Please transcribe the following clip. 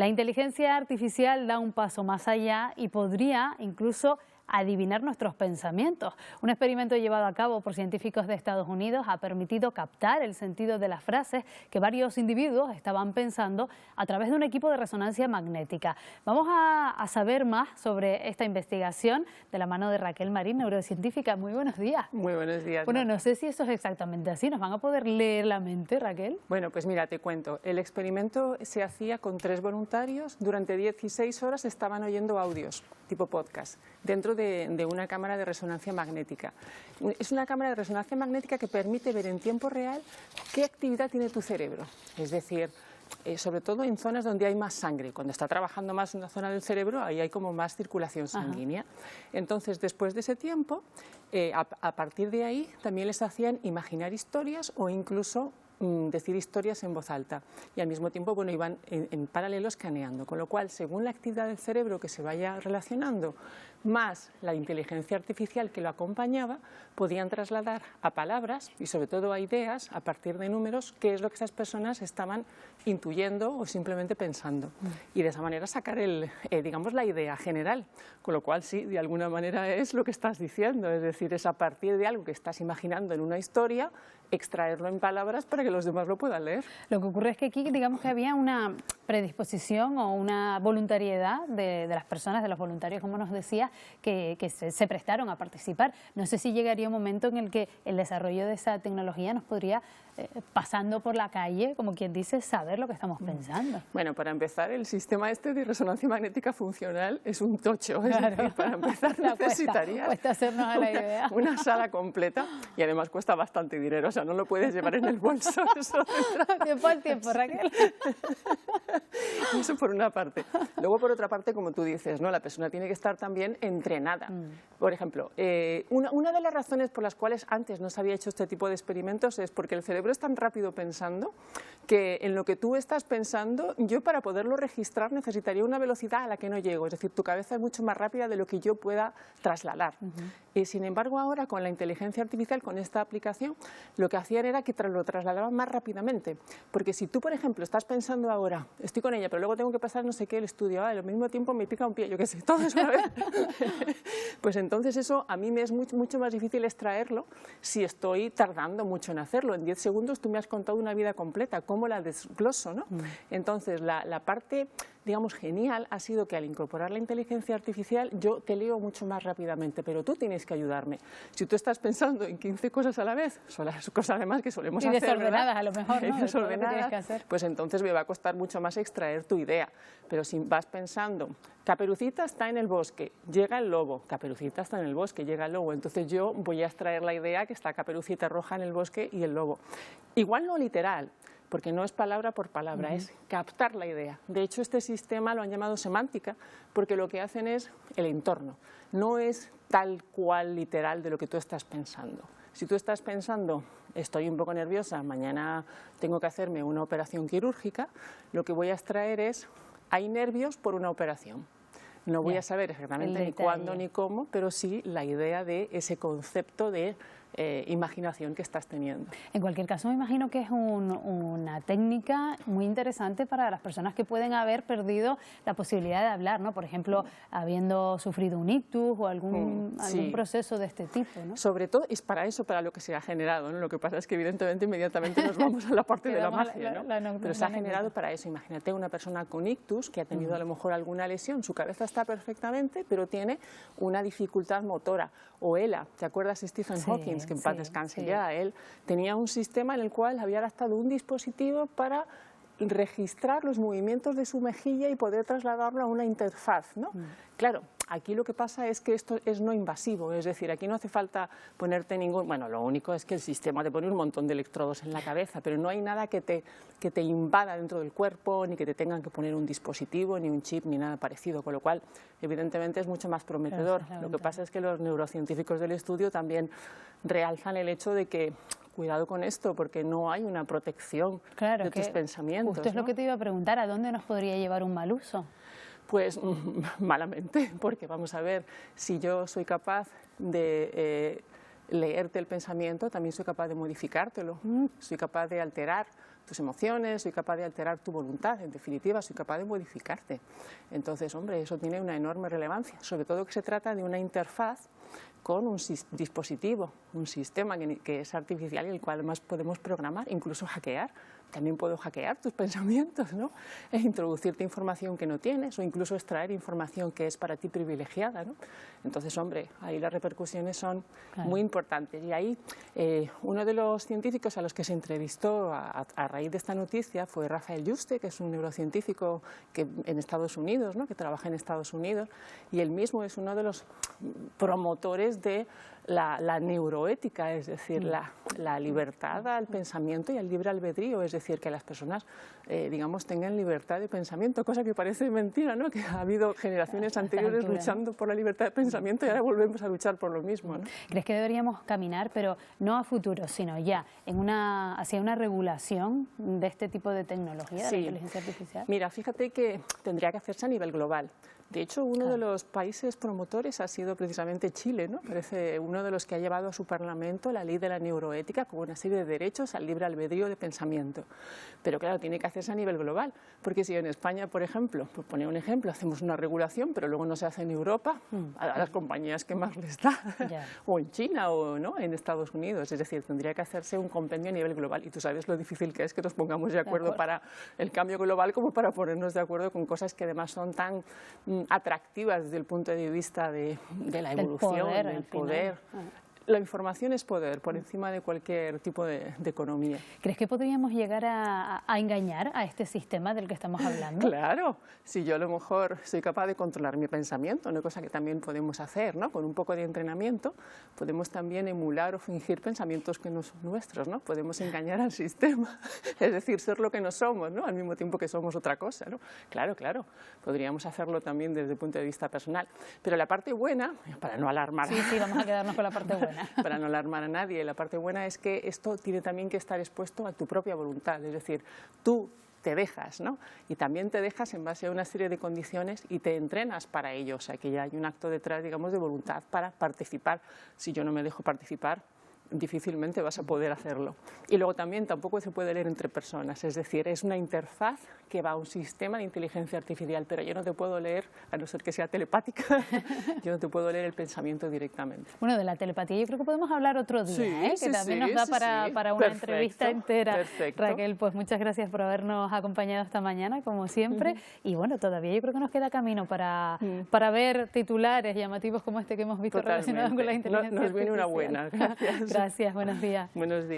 La inteligencia artificial da un paso más allá y podría incluso adivinar nuestros pensamientos. Un experimento llevado a cabo por científicos de Estados Unidos ha permitido captar el sentido de las frases que varios individuos estaban pensando a través de un equipo de resonancia magnética. Vamos a saber más sobre esta investigación de la mano de Raquel Marín, neurocientífica. Muy buenos días. Muy buenos días. Bueno, no sé si eso es exactamente así. ¿Nos van a poder leer la mente, Raquel? Bueno, pues mira, te cuento. El experimento se hacía con 3 voluntarios. Durante 16 horas estaban oyendo audios, tipo podcast, dentro de una cámara de resonancia magnética. Es una cámara de resonancia magnética que permite ver en tiempo real qué actividad tiene tu cerebro. Es decir, sobre todo en zonas donde hay más sangre. Cuando está trabajando más una zona del cerebro, ahí hay como más circulación sanguínea. Entonces, después de ese tiempo, a partir de ahí también les hacían imaginar historias o incluso decir historias en voz alta, y al mismo tiempo iban en paralelo escaneando, con lo cual, según la actividad del cerebro que se vaya relacionando, más la inteligencia artificial que lo acompañaba, podían trasladar a palabras y sobre todo a ideas, a partir de números, qué es lo que esas personas estaban intuyendo o simplemente pensando, y de esa manera sacar digamos, la idea general, con lo cual sí, de alguna manera es lo que estás diciendo, es decir, es a partir de algo que estás imaginando en una historia, extraerlo en palabras para que los demás lo puedan leer. Lo que ocurre es que aquí, digamos que había una predisposición o una voluntariedad de las personas, de los voluntarios, como nos decía, que se prestaron a participar. No sé si llegaría un momento en el que el desarrollo de esa tecnología nos podría, pasando por la calle, como quien dice, saber lo que estamos pensando. Bueno, para empezar, el sistema este de resonancia magnética funcional es un tocho. Es decir, para empezar necesitarías cuesta hacernos a la idea. Una sala completa, y además cuesta bastante dinero, o sea, no lo puedes llevar en el bolso. Tiempo al tiempo, Raquel. Eso por una parte. Luego, por otra parte, como tú dices, ¿no? La persona tiene que estar también entrenada. Por ejemplo, una de las razones por las cuales antes no se había hecho este tipo de experimentos es porque el cerebro es tan rápido pensando que en lo que tú estás pensando, yo para poderlo registrar necesitaría una velocidad a la que no llego. Es decir, tu cabeza es mucho más rápida de lo que yo pueda trasladar. Sin embargo, ahora con la inteligencia artificial, con esta aplicación, lo que hacían era que lo trasladaban más rápidamente. Porque si tú, por ejemplo, estás pensando ahora, estoy con ella, pero luego tengo que pasar no sé qué el estudio, al mismo tiempo me pica un pie, yo qué sé, todo eso a la vez. Pues entonces eso a mí me es mucho más difícil extraerlo si estoy tardando mucho en hacerlo. En 10 segundos tú me has contado una vida completa, ¿cómo la desgloso, no? Entonces la parte, digamos, genial ha sido que al incorporar la inteligencia artificial yo te leo mucho más rápidamente, pero tú tienes que ayudarme. Si tú estás pensando en 15 cosas a la vez, son las cosas además que solemos hacer, desordenadas, ¿verdad? A lo mejor, ¿no? Desordenadas, pues entonces me va a costar mucho más extraer tu idea. Pero si vas pensando, Caperucita está en el bosque, llega el lobo, Caperucita está en el bosque, llega el lobo, entonces yo voy a extraer la idea que está Caperucita Roja en el bosque y el lobo. Igual no literal, porque no es palabra por palabra, es captar la idea. De hecho, este sistema lo han llamado semántica, porque lo que hacen es el entorno, no es tal cual literal de lo que tú estás pensando. Si tú estás pensando, estoy un poco nerviosa, mañana tengo que hacerme una operación quirúrgica, lo que voy a extraer es, hay nervios por una operación. No voy a saber exactamente ni cuándo ni cómo, pero sí la idea de ese concepto de imaginación que estás teniendo. En cualquier caso, me imagino que es una técnica muy interesante para las personas que pueden haber perdido la posibilidad de hablar, ¿no? Por ejemplo, habiendo sufrido un ictus o algún proceso de este tipo, ¿no? Sobre todo es para eso, para lo que se ha generado, ¿no? Lo que pasa es que evidentemente inmediatamente nos vamos a la parte de la magia, ¿no? Pero se ha generado para eso. Imagínate una persona con ictus que ha tenido a lo mejor alguna lesión, su cabeza está perfectamente, pero tiene una dificultad motora. O ELA, ¿te acuerdas de Stephen Hawking? Que en paz descanse ya, él tenía un sistema en el cual había adaptado un dispositivo para registrar los movimientos de su mejilla y poder trasladarlo a una interfaz, ¿no? Claro, aquí lo que pasa es que esto es no invasivo, es decir, aquí no hace falta ponerte ningún... Bueno, lo único es que el sistema te pone un montón de electrodos en la cabeza, pero no hay nada que te invada dentro del cuerpo, ni que te tengan que poner un dispositivo, ni un chip, ni nada parecido, con lo cual, evidentemente, es mucho más prometedor. Lo que pasa es que los neurocientíficos del estudio también realzan el hecho de que cuidado con esto, porque no hay una protección de tus pensamientos. Justo es lo que te iba a preguntar, ¿a dónde nos podría llevar un mal uso? Pues malamente, porque vamos a ver, si yo soy capaz de leerte el pensamiento, también soy capaz de modificártelo, soy capaz de alterar tus emociones, soy capaz de alterar tu voluntad, en definitiva, soy capaz de modificarte. Entonces, hombre, eso tiene una enorme relevancia, sobre todo que se trata de una interfaz con un dispositivo, un sistema que es artificial y el cual además podemos programar, incluso hackear. También puedo hackear tus pensamientos, ¿no? E introducirte información que no tienes o incluso extraer información que es para ti privilegiada, ¿no? Entonces, hombre, ahí las repercusiones son muy importantes. Y ahí uno de los científicos a los que se entrevistó a raíz de esta noticia fue Rafael Yuste, que es un neurocientífico en Estados Unidos, ¿no? Que trabaja en Estados Unidos, y él mismo es uno de los promotores de la neuroética, es decir, la libertad al pensamiento y al libre albedrío, es decir, que las personas, digamos, tengan libertad de pensamiento, cosa que parece mentira, ¿no? Que ha habido generaciones anteriores luchando por la libertad de pensamiento y ahora volvemos a luchar por lo mismo, ¿no? ¿Crees que deberíamos caminar, pero no a futuro, sino ya hacia una regulación de este tipo de tecnología, de la inteligencia artificial? Mira, fíjate que tendría que hacerse a nivel global. De hecho, uno de los países promotores ha sido precisamente Chile, ¿no? Parece uno de los que ha llevado a su Parlamento la ley de la neuroética con una serie de derechos al libre albedrío de pensamiento. Pero claro, tiene que hacerse a nivel global, porque si en España, por ejemplo, por poner un ejemplo, hacemos una regulación, pero luego no se hace en Europa, a las compañías que más les da, o en China o ¿no? en Estados Unidos, es decir, tendría que hacerse un compendio a nivel global. Y tú sabes lo difícil que es que nos pongamos de acuerdo para el cambio global como para ponernos de acuerdo con cosas que además son tan atractivas desde el punto de vista de la evolución, del poder. La información es poder, por encima de cualquier tipo de economía. ¿Crees que podríamos llegar a engañar a este sistema del que estamos hablando? Claro, si yo a lo mejor soy capaz de controlar mi pensamiento, una cosa que también podemos hacer, ¿no? Con un poco de entrenamiento, podemos también emular o fingir pensamientos que no son nuestros, ¿no? Podemos engañar al sistema, es decir, ser lo que no somos, ¿no? Al mismo tiempo que somos otra cosa, ¿no? Claro, claro, podríamos hacerlo también desde el punto de vista personal. Pero la parte buena, para no alarmar... Sí, vamos a quedarnos con la parte buena. Para no alarmar a nadie, la parte buena es que esto tiene también que estar expuesto a tu propia voluntad, es decir, tú te dejas, ¿no? Y también te dejas en base a una serie de condiciones y te entrenas para ello, o sea que ya hay un acto detrás, digamos, de voluntad para participar. Si yo no me dejo participar, difícilmente vas a poder hacerlo. Y luego también tampoco se puede leer entre personas, es decir, es una interfaz que va a un sistema de inteligencia artificial, pero yo no te puedo leer, a no ser que sea telepática, yo no te puedo leer el pensamiento directamente. Bueno, de la telepatía yo creo que podemos hablar otro día, que también nos da para una entrevista entera. Perfecto. Raquel, pues muchas gracias por habernos acompañado esta mañana, como siempre, y bueno, todavía yo creo que nos queda camino para ver titulares llamativos como este que hemos visto relacionados con la inteligencia artificial. Nos viene una buena, gracias. Gracias, buenos días. Buenos días.